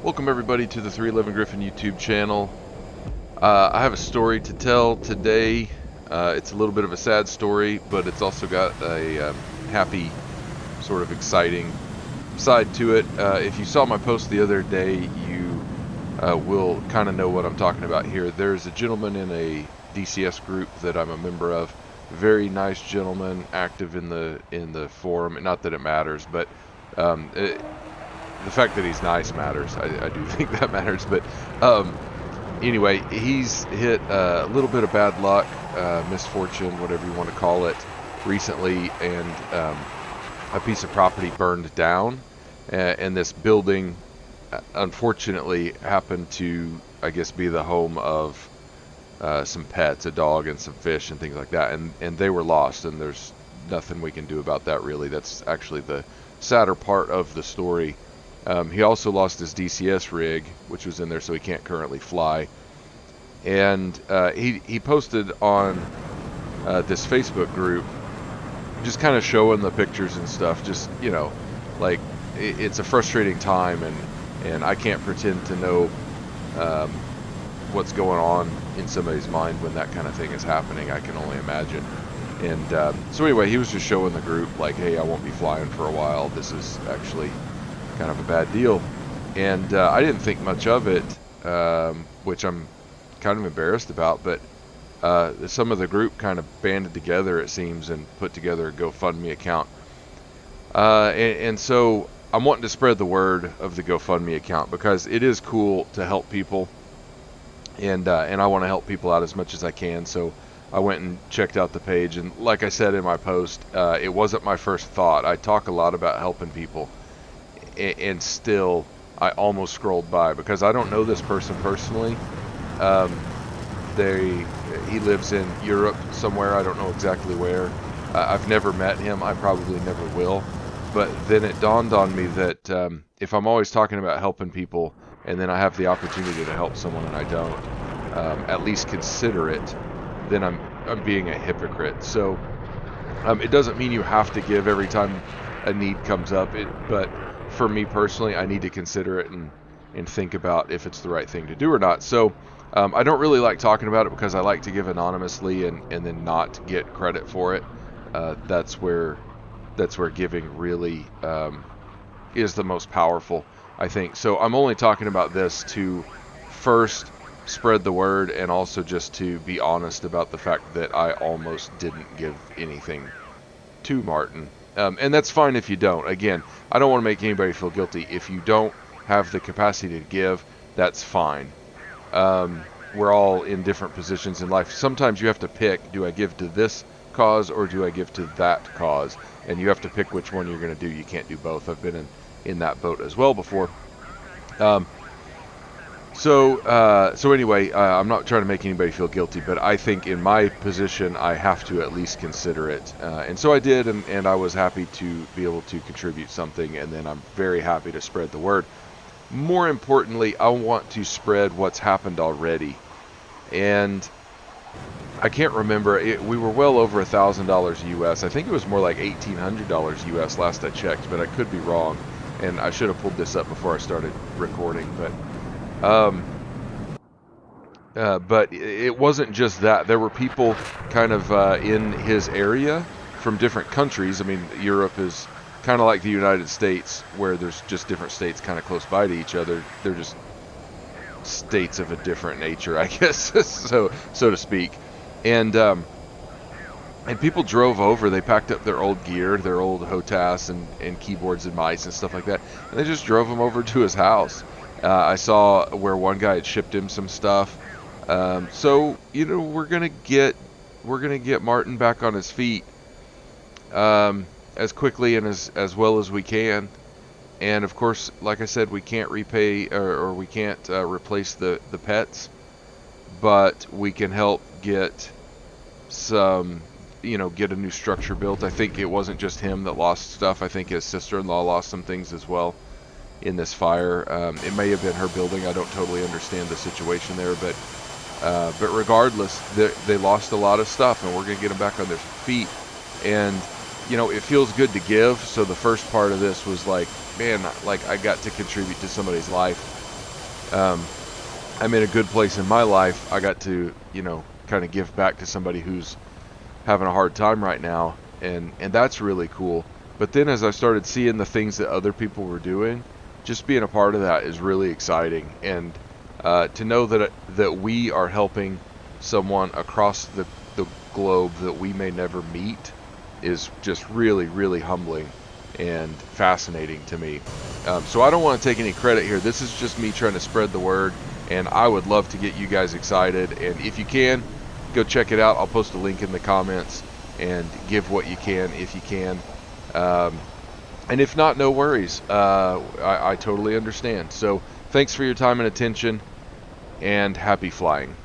Welcome everybody to the 311 Griffin YouTube channel. I have a story to tell today. It's a little bit of a sad story, but it's also got a happy, sort of exciting side to it. If you saw my post the other day, you will kind of know what I'm talking about here. There's a gentleman in a DCS group that I'm a member of. Very nice gentleman, active in the forum. Not that it matters, but the fact that he's nice matters. I do think that matters. But anyway, he's hit a little bit of bad luck, misfortune, whatever you want to call it, recently, and a piece of property burned down, and this building unfortunately happened to, I guess, be the home of some pets, a dog and some fish and things like that, and they were lost, and there's nothing we can do about that, really. That's actually the sadder part of the story. He also lost his DCS rig, which was in there, so he can't currently fly. And he posted on this Facebook group, just kind of showing the pictures and stuff. Just, you know, like, it's a frustrating time, and I can't pretend to know what's going on in somebody's mind when that kind of thing is happening. I can only imagine. And so anyway, he was just showing the group, like, hey, I won't be flying for a while. This is actually kind of a bad deal. And I didn't think much of it, which I'm kind of embarrassed about, but some of the group kind of banded together, it seems, and put together a GoFundMe account. And so I'm wanting to spread the word of the GoFundMe account, because it is cool to help people, and I want to help people out as much as I can. So I went and checked out the page, and like I said in my post, it wasn't my first thought. I talk a lot about helping people, and still I almost scrolled by, because I don't know this person personally. He lives in Europe somewhere. I don't know exactly where. I've never met him. I probably never will. But then it dawned on me that if I'm always talking about helping people, and then I have the opportunity to help someone and I don't at least consider it, then I'm being a hypocrite. So it doesn't mean you have to give every time a need comes up, but for me personally, I need to consider it and think about if it's the right thing to do or not. So I don't really like talking about it, because I like to give anonymously and then not get credit for it. That's where giving really is the most powerful, I think. So I'm only talking about this to first spread the word, and also just to be honest about the fact that I almost didn't give anything to Martin. And that's fine if you don't. Again, I don't want to make anybody feel guilty. If you don't have the capacity to give, that's fine. We're all in different positions in life. Sometimes you have to pick, do I give to this cause or do I give to that cause? And you have to pick which one you're going to do. You can't do both. I've been in that boat as well before. So anyway, I'm not trying to make anybody feel guilty, but I think in my position, I have to at least consider it. And so I did, and I was happy to be able to contribute something, and then I'm very happy to spread the word. More importantly, I want to spread what's happened already. And I can't remember, we were well over $1,000 US. I think it was more like $1,800 US last I checked, but I could be wrong. And I should have pulled this up before I started recording, but it wasn't just that. There were people kind of in his area from different countries. I mean, Europe is kind of like the United States, where there's just different states kind of close by to each other. They're just states of a different nature, I guess, so to speak. And people drove over. They packed up their old gear, their old HOTAS and keyboards and mice and stuff like that, and they just drove them over to his house. I saw where one guy had shipped him some stuff. So, you know, we're gonna get Martin back on his feet as quickly and as well as we can. And of course, like I said, we can't repay or we can't replace the pets, but we can help get some, you know, get a new structure built. I think it wasn't just him that lost stuff. I think his sister-in-law lost some things as well in this fire. It may have been her building. I don't totally understand the situation there, but regardless, they lost a lot of stuff, and we're going to get them back on their feet. And, you know, it feels good to give. So the first part of this was like, man, like I got to contribute to somebody's life. I'm in a good place in my life. I got to, you know, kind of give back to somebody who's having a hard time right now, and that's really cool. But then as I started seeing the things that other people were doing, just being a part of that is really exciting. And to know that we are helping someone across the globe that we may never meet is just really, really humbling and fascinating to me. So I don't want to take any credit here. This is just me trying to spread the word, and I would love to get you guys excited. And if you can, go check it out. I'll post a link in the comments, and give what you can if you can. And if not, no worries. I totally understand. So thanks for your time and attention, and happy flying.